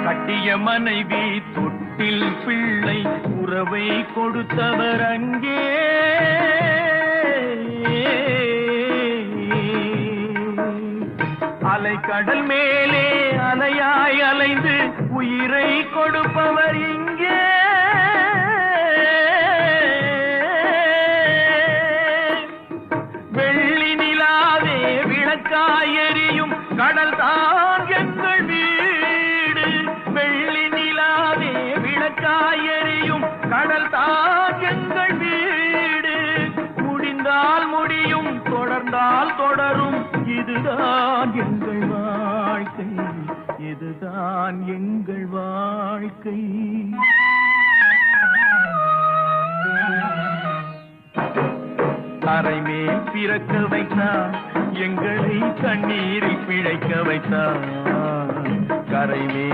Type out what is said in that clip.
கட்டிய மனைவி தொட்டில் பிள்ளை உறவை கொடுத்தவர் அங்கே. அலைக்கடல் மேலே அலையாய் அலைந்து உயிரை கொடுப்பவர் இங்கே. வெள்ளி நிலாவே விளக்காய் எரியும் கடல் தான் எங்கள் வீடு. வெள்ளி நிலாவே விளக்காய் எரியும் கடல் தான் எங்கள் வீடு. முடிந்தால் முடியும், தொடர்ந்தால் தொடரும், இதுதான் எங்கள் வாழ்க்கை, இதுதான் எங்கள் வாழ்க்கை. தரைமேல் பிறக்க வைத்தார், எங்களை கண்ணீரில் பிழைக்க வைத்தார். கரைமே